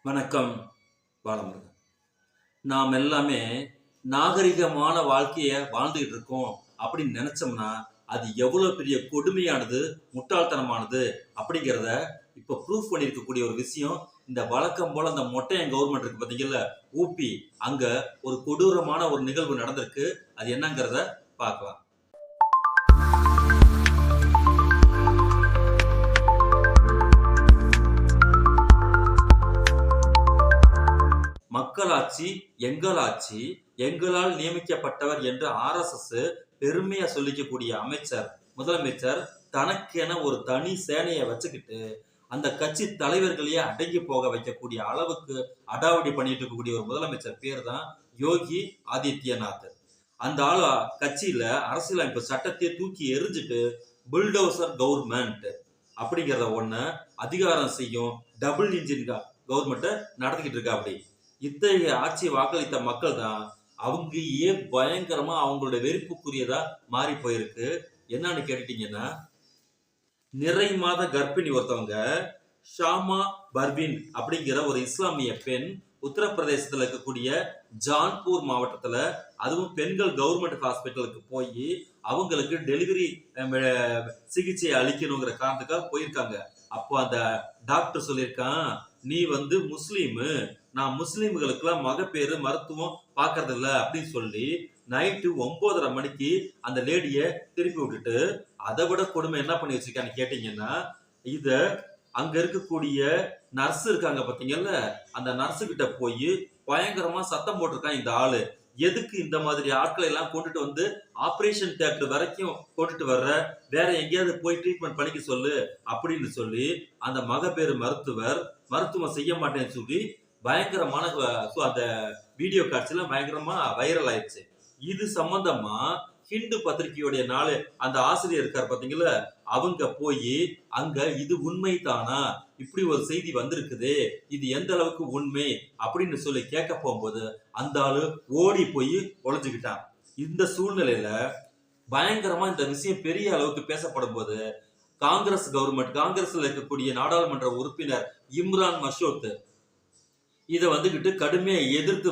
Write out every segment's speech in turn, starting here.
வணக்கம். பாலமுருகன். நாம் எல்லாமே நாகரிகமான வாழ்க்கையை வாழ்ந்துகிட்டு இருக்கோம் அப்படின்னு நினைச்சோம்னா அது எவ்வளவு பெரிய கொடுமையானது, முட்டாள்தனமானது அப்படிங்கிறத இப்ப ப்ரூஃப் பண்ணியிருக்கக்கூடிய ஒரு விஷயம். இந்த வழக்கம் போல அந்த மொட்டையன் கவர்மெண்ட் இருக்கு பார்த்தீங்கல்ல, ஊபி, அங்க ஒரு கொடூரமான ஒரு நிகழ்வு நடந்திருக்கு. அது என்னங்கிறத பார்க்கலாம். மக்களாட்சி எங்கள் ஆட்சி, எங்களால் நியமிக்கப்பட்டவர் என்று RSS பெருமையா சொல்லிக்கக்கூடிய அமைச்சர், முதலமைச்சர் தனக்கென ஒரு தனி சேனையை வச்சுக்கிட்டு அந்த கட்சி தலைவர்களையே அடங்கி போக வைக்கக்கூடிய அளவுக்கு அடாவடி பண்ணிட்டு இருக்கக்கூடிய ஒரு முதலமைச்சர் பேர் தான் யோகி ஆதித்யநாத். அந்த ஆள் கட்சியில அரசியலமைப்பு சட்டத்தை தூக்கி எரிஞ்சிட்டு புல்டோசர் கவர்மெண்ட் அப்படிங்கிறத ஒண்ணு அதிகாரம் செய்யும் டபுள் இன்ஜின் கவர்மெண்ட்டை நடத்திக்கிட்டு இருக்கா. அப்படி இத்தகைய ஆட்சியை வாக்களித்த மக்கள் தான் அவங்கயே பயங்கரமா அவங்களோட வெறுப்புக்குரியதா மாறி போயிருக்கு. என்னன்னு கேட்டுட்டீங்கன்னா, நிறை மாத கர்ப்பிணி ஒருத்தவங்க ஷாமா பர்வீன் அப்படிங்கிற ஒரு இஸ்லாமிய பெண் உத்தரப்பிரதேசத்துல இருக்கக்கூடிய ஜான்பூர் மாவட்டத்துல, அதுவும் பெண்கள் கவர்மெண்ட் ஹாஸ்பிட்டலுக்கு போய் அவங்களுக்கு டெலிவரி சிகிச்சை அளிக்கணுங்கிற காரணத்துக்காக போயிருக்காங்க. அப்போ அந்த டாக்டர் சொல்லியிருக்கான், நீ முஸ்லீமு, நான் முஸ்லீம்களுக்கெல்லாம் மகப்பேறு மருத்துவம் பார்க்கறது இல்ல அப்படின்னு சொல்லி நைட்டு 9:30 மணிக்கு அந்த லேடிய திருப்பி விட்டுட்டு, அதை விட கொடுமை என்ன பண்ணி வச்சிருக்கான்னு கேட்டீங்கன்னா, இத அங்க இருக்கக்கூடிய நர்ஸ் இருக்காங்க பாத்தீங்கல்ல, அந்த நர்ஸு கிட்ட போய் பயங்கரமா சத்தம் போட்டிருக்கான் இந்த ஆளு. எதுக்கு இந்த மாதிரி ஆட்களை எல்லாம் கொண்டுட்டு ஆபரேஷன் தியேட்டர் வரைக்கும் கொண்டுட்டு வர்ற, வேற எங்கேயாவது போய் ட்ரீட்மெண்ட் பண்ணிக்க சொல்லு அப்படின்னு சொல்லி அந்த மகப்பேறு மருத்துவர் மருத்துவம் செய்ய மாட்டேன்னு சொல்லி பயங்கரமான அந்த வீடியோ காட்சியெல்லாம் பயங்கரமா வைரல் ஆயிடுச்சு. இது சம்பந்தமா ஹிந்து பத்திரிகையுடைய நாள் அந்த ஆசிரியர் இருக்கார் பாத்தீங்களா, அவங்க போய் அங்க இது உண்மை தானா, இப்படி ஒரு செய்தி வந்திருக்குது, இது எந்த அளவுக்கு உண்மை அப்படின்னு சொல்லி கேட்க போகும்போது அந்த ஆளு ஓடி போய் ஒளிஞ்சுக்கிட்டான். இந்த சூழ்நிலையில பயங்கரமா இந்த விஷயம் பெரிய அளவுக்கு பேசப்படும் போது காங்கிரஸ் கவர்மெண்ட், காங்கிரஸ்ல இருக்கக்கூடிய நாடாளுமன்ற உறுப்பினர் இம்ரான் மசோத் இதை கடுமையா எதிர்த்து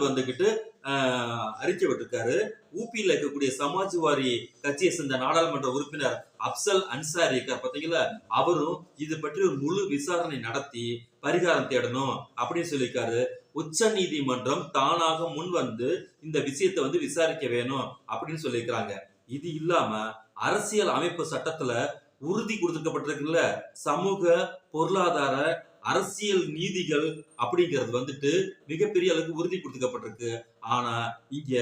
அறிக்கை விட்டிருக்காரு. ஊபியில இருக்கக்கூடிய சமாஜ்வாதி கட்சியை சேர்ந்த நாடாளுமன்ற உறுப்பினர் அப்சல் அன்சாரி இருக்கார் பாத்தீங்களா, அவரும் இது பற்றி ஒரு முழு விசாரணை நடத்தி பரிகாரம் தேடணும் அப்படின்னு சொல்லியிருக்காரு. உச்ச நீதிமன்றம் தானாக முன் இந்த விஷயத்தை விசாரிக்க வேணும் அப்படின்னு சொல்லியிருக்கிறாங்க. இது இல்லாம அரசியல் அமைப்பு சட்டத்துல உறுதி கொடுக்கப்பட்டிருக்குல்ல, சமூக பொருளாதார அரசியல் நீதிகள் அப்படிங்கிறது மிகப்பெரிய அளவுக்கு உறுதி கொடுக்கப்பட்டிருக்கு. ஆனா இங்க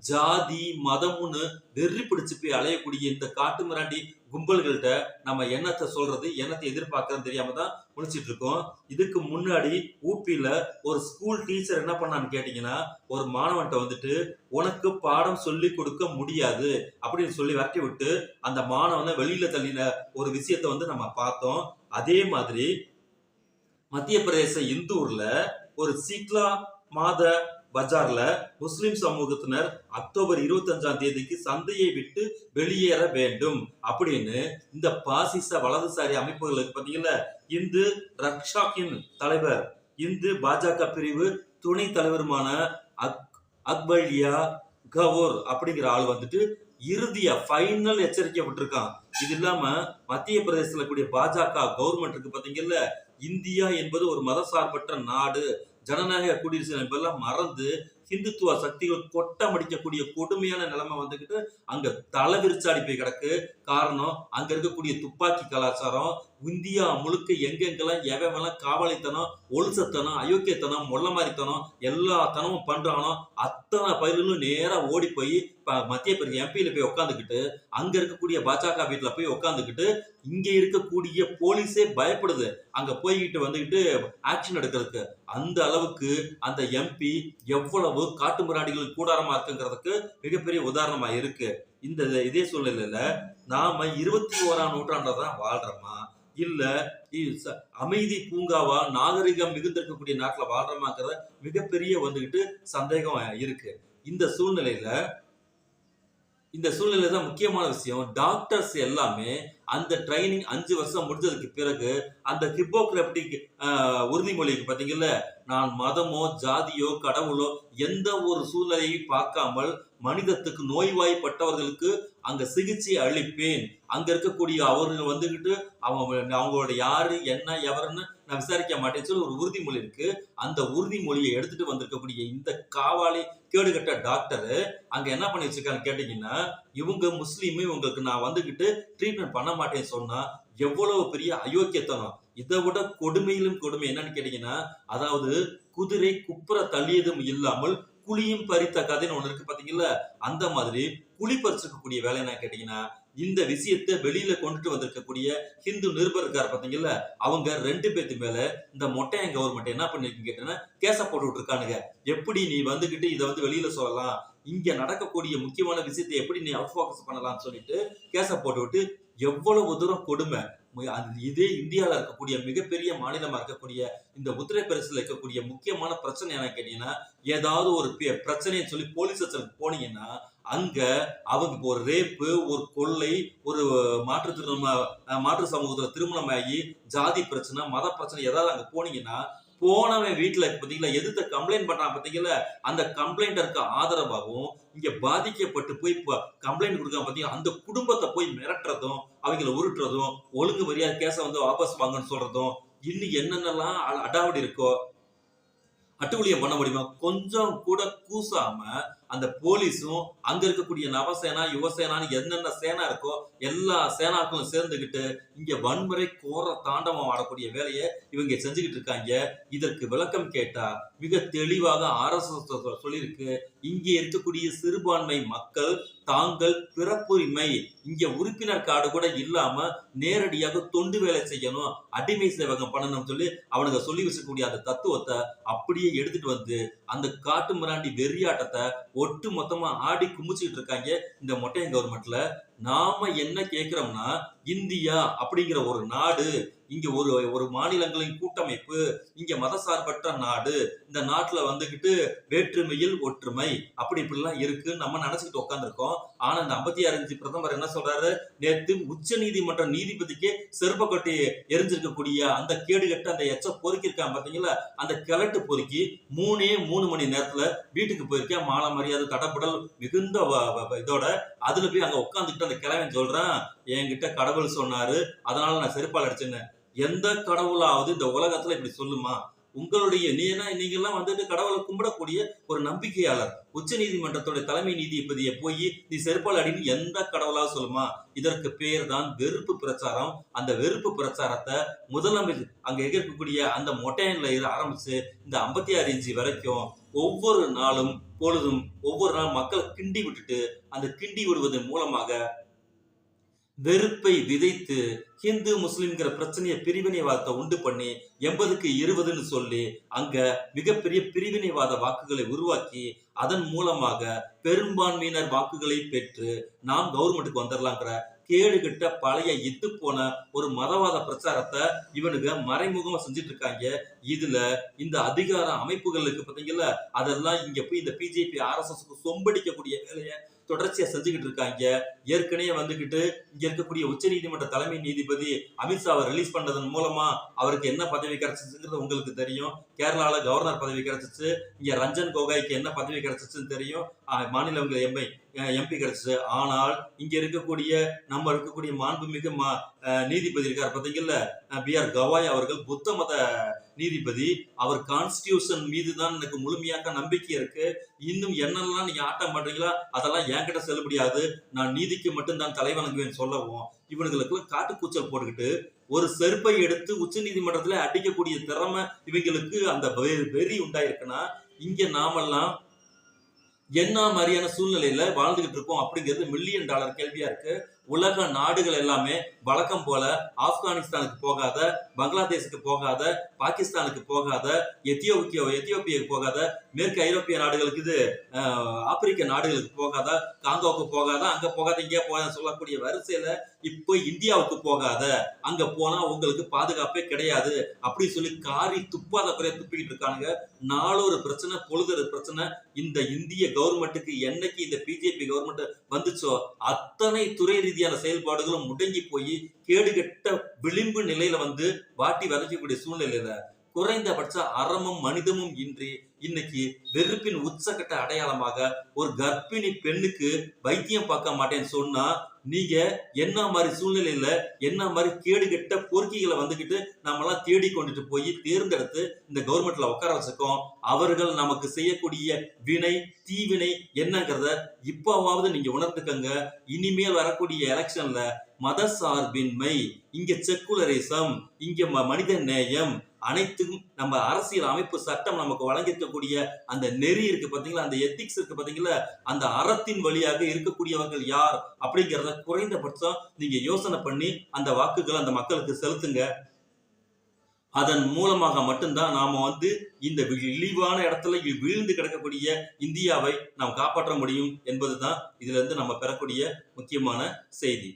ஜாதி மதம்னு வெறி பிடிச்சு போய் அலையக்கூடிய இந்த காட்டு மிராண்டி கும்பல்கள்கிட்ட நம்ம என்னத்தை சொல்றது, என்னத்தை எதிர்பார்க்கறது தெரியாம தான் முடிச்சிட்டு இருக்கோம். இதுக்கு முன்னாடி ஊபியில ஒரு ஸ்கூல் டீச்சர் என்ன பண்ணான்னு கேட்டீங்கன்னா, ஒரு மாணவன்கிட்ட உனக்கு பாடம் சொல்லி கொடுக்க முடியாது அப்படின்னு சொல்லி விரட்டி விட்டு அந்த மாணவனை வெளியில தள்ளின ஒரு விஷயத்த நம்ம பார்த்தோம். அதே மாதிரி மத்திய பிரதேச இந்தூர்ல ஒரு சீக்லா மாத பஜார்ல முஸ்லிம் சமூகத்தினர் அக்டோபர் 25ஆம் தேதிக்கு சந்தையை விட்டு வெளியேற வேண்டும் அப்படின்னு இந்த பாசிச வலதுசாரி அமைப்புகளுக்கு பாத்தீங்கல்ல, இந்து ரக்ஷாக்கின் தலைவர், இந்து பாஜக பிரிவு துணை தலைவருமான அக்பல்யா கவோர் அப்படிங்கிற ஆள் இறுதியா ஃபைனல் எச்சரிக்கை விட்டுருக்கான். இது இல்லாம மத்திய பிரதேசத்துல கூடிய பாஜக கவர்மெண்ட் இருக்கு பாத்தீங்கல்ல, இந்தியா என்பது ஒரு மதசார்பற்ற நாடு, ஜனநாயக குடியரசு என்பதெல்லாம் மறந்து ஹிந்துத்துவ சக்திகள் கொட்டம் அடிக்கக்கூடிய கொடுமையான நிலைமை அங்க தலைவிரிச்சாடி போய் கிடக்கு. காரணம் அங்க இருக்கக்கூடிய துப்பாக்கி கலாச்சாரம். இந்தியா முழுக்க எங்கெங்கெல்லாம் எவெல்லாம் காவலித்தனம், ஒழுசத்தனம், அயோக்கியத்தனம், மொல்ல மாதிரித்தனம் எல்லா தனமும் பண்றானோ அத்தனை பயிர்களும் நேரா ஓடி போய் மத்திய பிரதேச எம்பியில போய் உட்காந்துக்கிட்டு, அங்க இருக்கக்கூடிய பாஜக வீட்டுல போய் உட்காந்துக்கிட்டு, இங்க இருக்கக்கூடிய போலீஸே பயப்படுது அங்க போய்கிட்டு ஆக்ஷன் எடுக்கிறதுக்கு. அந்த அளவுக்கு அந்த எம்பி எவ்வளவு காட்டு மிராண்டிகள் கூடாரமா இருக்குங்கிறதுக்கு மிகப்பெரிய உதாரணமா இருக்கு. இதே சூழ்நிலையில நாம 21ஆம் நூற்றாண்டுல தான் வாழ்றோமா, இல்ல அமைதி பூங்காவா நாகரிகம் மிகுந்திருக்கக்கூடிய நாட்டுல வாழ்றோமாங்கிறத மிகப்பெரிய சந்தேகம் இருக்கு. இந்த சூழ்நிலையில தான் முக்கியமான விஷயம், டாக்டர்ஸ் எல்லாமே அந்த ட்ரைனிங் 5 வருஷம் முடிஞ்சதுக்கு பிறகு அந்த ஹிப்போக்ரட்டிக் உறுதிமொழிக்கு பாத்தீங்கல்ல, நான் மதமோ ஜாதியோ கடவுளோ எந்த ஒரு சூழ்நிலையை பார்க்காமல் மனிதத்துக்கு நோய்வாய்ப்பட்டவர்களுக்கு அங்க சிகிச்சை அளிப்பேன். அங்க இருக்கக்கூடிய அவர்கள் வந்துகிட்டு அவங்களோட யாரு என்ன எவருன்னு நான் விசாரிக்க மாட்டேன்னு சொல்லி ஒரு உறுதிமொழி இருக்கு. அந்த உறுதிமொழியை எடுத்துட்டு வந்திருக்கக்கூடிய இந்த காவாலி கேடுகட்ட டாக்டர் அங்க என்ன பண்ணி வச்சிருக்கான்னு கேட்டீங்கன்னா, இவங்க முஸ்லீம், இவங்களுக்கு நான் வந்துகிட்டு ட்ரீட்மெண்ட் பண்ண மாட்டேன்னு சொன்னா எவ்வளவு பெரிய அயோக்கியத்தனம். இதை விட கொடுமையிலும் கொடுமை என்னன்னு கேட்டீங்கன்னா, அதாவது குதிரை குப்புற தள்ளியதும் இல்லாமல் குழியும் பறித்த கதைன்னு ஒண்ணு இருக்கு பாத்தீங்களா, அந்த மாதிரி குழி பறிச்சிருக்கக்கூடிய வேலை என்ன கேட்டீங்கன்னா, இந்த விஷயத்தை வெளியில கொண்டுட்டு வந்திருக்கக்கூடிய ஹிந்து நிருபர் இருக்காரு பாத்தீங்கல்ல, அவங்க 2 பேத்து மேல இந்த மொட்டையன் கவர்மெண்ட் என்ன பண்ணிருக்குன்னு கேட்டீங்கன்னா கேஸ போட்டு இருக்கானுங்க. எப்படி நீ வந்துகிட்டு இதை வந்து வெளியில சொல்லலாம், இங்க நடக்கக்கூடிய முக்கியமான விஷயத்தை எப்படி நீ அவுட் ஃபோக்கஸ் பண்ணலாம்னு சொல்லிட்டு கேஸ போட்டு விட்டு எவ்வளவு தூரம் கொடுமை. இதே இந்தியாவில் இருக்கக்கூடிய மிகப்பெரிய மாநிலமா இருக்கக்கூடிய இந்த உத்தரப்பிரதேசத்துல இருக்கக்கூடிய முக்கியமான பிரச்சனை என்ன கேட்டீங்கன்னா, ஏதாவது ஒரு பிரச்சனைன்னு சொல்லி போலீஸ் ஸ்டேஷனுக்கு போனீங்கன்னா அங்க அவங்க ஒரு ரேப்பு, ஒரு கொள்ளை, ஒரு மாற்று சமூகத்துல திருமணமாகி ஜாதி பிரச்சனை, மத பிரச்சனை ஏதாவது அங்க போனீங்கன்னா போனவன் வீட்டுல பாத்தீங்களா எதிர்த்த கம்ப்ளைண்ட் பண்றான் பாத்தீங்களா, அந்த கம்ப்ளைண்டருக்கு ஆதரவாகவும் இங்க பாதிக்கப்பட்டு போய் கம்ப்ளைண்ட் கொடுக்க பாத்தீங்கன்னா அந்த குடும்பத்தை போய் மிரட்டுறதும், அவங்களை உருட்டுறதும், ஒழுங்கு மரியாதை கேஸ வந்து வாபஸ் வாங்கன்னு சொல்றதும், இன்னும் என்னென்னலாம் அடாவடி இருக்கோ அட்டூழியம் பண்ண முடியுமா? கொஞ்சம் கூட கூசாம அந்த போலீஸும் அங்க இருக்கக்கூடிய நவசேனா யுவசேனான்னு என்னென்ன சேனா இருக்கோ எல்லா சேனாக்களும் சேர்ந்துகிட்டு இங்க வன்முறை கோர தாண்டவம் ஆடக்கூடிய வேலையை இவங்க செஞ்சுக்கிட்டு இருக்காங்க. இதற்கு விளக்கம் கேட்டா மிக தெளிவாக RSS சொல்லியிருக்கு. இங்கே இருக்கக்கூடிய சிறுபான்மை மக்கள் தாங்கள் பிறப்புரிமை, இங்க உறுப்பினர் கார்டு கூட இல்லாம நேரடியாக தொண்டு வேலை செய்யணும், அடிமை சேவகம் பண்ணணும் சொல்லி அவனுங்க சொல்லி வச்சக்கூடிய அந்த தத்துவத்தை அப்படியே எடுத்துட்டு வந்து அந்த காட்டு மிராண்டி வெறியாட்டத்தை ஒட்டு மொத்தமா ஆடி குமிச்சுக்கிட்டு இருக்காங்க இந்த மொட்டையன் கவர்மெண்ட்ல. நாம என்ன கேட்கிறோம்னா, இந்தியா அப்படிங்கிற ஒரு நாடு, இங்க ஒரு மாநிலங்களின் கூட்டமைப்பு, இங்க மதசார்பற்ற நாடு, இந்த நாட்டுல வந்துகிட்டு வேற்றுமையில் ஒற்றுமை அப்படி இப்படிலாம் இருக்கு நம்ம நினைச்சுக்கிட்டு உட்காந்துருக்கோம். ஆனா இந்த 56 பிரதமர் என்ன சொல்றாரு, நேற்று உச்ச நீதிமன்ற நீதிபதிக்கு செருப்ப கொட்டி எரிஞ்சிருக்கக்கூடிய அந்த கேடுகட்ட அந்த எச்ச பொறுக்கி இருக்கான் பாத்தீங்களா, அந்த கிழட்டு பொறுக்கி 3 மணி நேரத்துல வீட்டுக்கு போயிருக்கேன், மாலை மரியாதை தடப்படல் மிகுந்த இதோட அதுல போய் அங்க உட்காந்துக்கிட்டு அந்த கிழவன் சொல்றான், என்கிட்ட கடவுள் சொன்னாரு அதனால நான் செருப்பால் அடிச்சேன்னு. எந்த கடவுளாவது இந்த உலகத்துல இப்படி சொல்லுமா? உங்களுடைய நீங்க எல்லாம் வந்துட்டு கடவுளை கும்பிடக்கூடிய ஒரு நம்பிக்கையாளர், உச்ச நீதிமன்றத்தோட தலைமை நீதிபதியை போய் நீ செருப்பால் அடின்னு எந்த கடவுளாவது சொல்லுமா? இதற்கு பேர் தான் வெறுப்பு பிரச்சாரம். அந்த வெறுப்பு பிரச்சாரத்தை முதலமைச்சர் அங்க இருக்கக்கூடிய அந்த மொட்டையன்ல ஆரம்பிச்சு இந்த 56 இன்ச்சு வரைக்கும் ஒவ்வொரு நாளும் பொழுதும் ஒவ்வொரு நாள் மக்களை கிண்டி விட்டுட்டு அந்த கிண்டி விடுவதன் மூலமாக வெறுப்பை விதைத்து ஹிந்து முஸ்லிம்ங்கிற பிரச்சனையை பிரிவினைவாதத்தை உண்டு பண்ணி 80க்கு 20ன்னு சொல்லி அங்க மிகப்பெரிய பிரிவினைவாத வாக்குகளை உருவாக்கி அதன் மூலமாக பெரும்பான்மையினர் வாக்குகளை பெற்று நாம் கவர்மெண்ட்டுக்கு வந்துடலாங்கிற கேடுகிட்ட பழைய இத்து போன ஒரு மதவாத பிரச்சாரத்தை இவனுங்க மறைமுகமா செஞ்சுட்டு இருக்காங்க. இதுல இந்த அதிகார அமைப்புகளுக்கு பாத்தீங்கல்ல, அதெல்லாம் இங்க போய் இந்த பிஜேபி RSSக்கு சொம்படிக்கக்கூடிய வேலையை தொடர்ச்சியா செஞ்சுக்கிட்டு இருக்காங்க. ஏற்கனவே வந்துகிட்டு இங்க இருக்கக்கூடிய உச்ச நீதிமன்ற தலைமை நீதிபதி அமித்ஷாவை ரிலீஸ் பண்ணதன் மூலமா அவருக்கு என்ன பதவி கிடைச்சிச்சுங்கிறது உங்களுக்கு தெரியும். கேரளால கவர்னர் பதவி கிடைச்சிச்சு, இங்க ரஞ்சன் கோகாய்க்கு என்ன பதவி கிடைச்சிச்சுன்னு தெரியும், மாநிலங்கள் எம்பி கிடைச்சிச்சு. ஆனால் இங்க இருக்கக்கூடிய நம்ம இருக்கக்கூடிய மாண்புமிகு நீதிபதி இருக்கார் பாத்தீங்கல்ல, BR கவாய் அவர்கள் புத்த மத நீதிபதி. அவர் கான்ஸ்டிடியூஷன் மீது தான் எனக்கு முழுமையாக நம்பிக்கை இருக்கு. இன்னும் என்னெல்லாம் நீங்க ஆட்டம் பண்றீங்களா அதெல்லாம் என்கிட்ட செல்லுபடியாது, நான் நீதிக்கு மட்டும் தான் தலை வணங்குவேன் சொல்லவும் இவனுங்களுக்குள்ள காட்டுக்கூச்சல் போட்டுக்கிட்டு ஒரு செருப்பை எடுத்து உச்ச நீதிமன்றத்துல அடிக்கக்கூடிய திறமை இவங்களுக்கு அந்த வெறி உண்டாயிருக்குன்னா இங்க நாமெல்லாம் என்ன மாதிரியான சூழ்நிலையில வாழ்ந்துகிட்டு இருக்கோம் அப்படிங்கிறது $1 மில்லியன் கேள்வியா இருக்கு. உலக நாடுகள் எல்லாமே வழக்கம் போல ஆப்கானிஸ்தானுக்கு போகாத, பங்களாதேஷுக்கு போகாத, பாகிஸ்தானுக்கு போகாத, எத்தியோப்பியாவுக்கு போகாத, மேற்கு ஐரோப்பிய நாடுகளுக்கு இது ஆப்பிரிக்க நாடுகளுக்கு போகாத, காங்கோவுக்கு போகாத, அங்க போகாத இங்கே போகாத சொல்லக்கூடிய வரிசையில இப்போ இந்தியாவுக்கு போகாத, அங்க போனா உங்களுக்கு பாதுகாப்பே கிடையாது அப்படி சொல்லி காரி துப்பாத குறைய துப்பிக்கிட்டு இருக்கானுங்க. நாளொரு பிரச்சனை பொழுது பிரச்சனை. இந்த இந்திய கவர்மெண்ட்டுக்கு என்னைக்கு இந்த பிஜேபி கவர்மெண்ட் வந்துச்சோ அத்தனை துறை ரீதியா ரீதியான செயல்பாடுகளும் முடங்கி போய் கேடுகெட்ட விளிம்பு நிலையில வாட்டி வதைக்கக்கூடிய சூழ்நிலையில குறைந்தபட்ச அறமும் மனிதமும் இன்றி இன்னைக்கு வெறுப்பின் உச்சக்கட்ட அடையாளமாக ஒரு கர்ப்பிணி பெண்ணுக்கு வைத்தியம் பார்க்க மாட்டேன்னு சொன்னா நீங்க என்ன மாதிரி சூழ்நிலையில என்ன மாதிரி கேடுகெட்ட பொறுக்கிகளை வந்துகிட்டு நம்மளாம் தேடி கொண்டுட்டு போய் தேர்ந்தெடுத்து இந்த கவர்மெண்ட்ல உட்கார வச்சிருக்கோம். அவர்கள் நமக்கு செய்யக்கூடிய வினை தீவினை என்னங்கிறத இப்பவாவது நீங்க உணர்ந்துக்கங்க. இனிமேல் வரக்கூடிய எலெக்ஷன்ல மத சார்பின்மை, இங்க செக்குலரிசம், இங்க மனித நேயம் அனைத்தும் நம்ம அரசியல் அமைப்பு சட்டம் நமக்கு வழங்கியிருக்கக்கூடிய அந்த நெறி இருக்கு பாத்தீங்களா, அந்த எத்திக்ஸ் இருக்கு பாத்தீங்களா, அந்த அறத்தின் வழியாக இருக்கக்கூடியவர்கள் யார் அப்படிங்கிறத குறைந்தபட்சம் நீங்க யோசனை பண்ணி அந்த வாக்குகளை அந்த மக்களுக்கு செலுத்துங்க. அதன் மூலமாக மட்டும்தான் நாம இந்த இழிவான இடத்துல வீழ்ந்து கிடக்கக்கூடிய இந்தியாவை நாம் காப்பாற்ற முடியும் என்பதுதான் இதுல இருந்து நம்ம பெறக்கூடிய முக்கியமான செய்தி.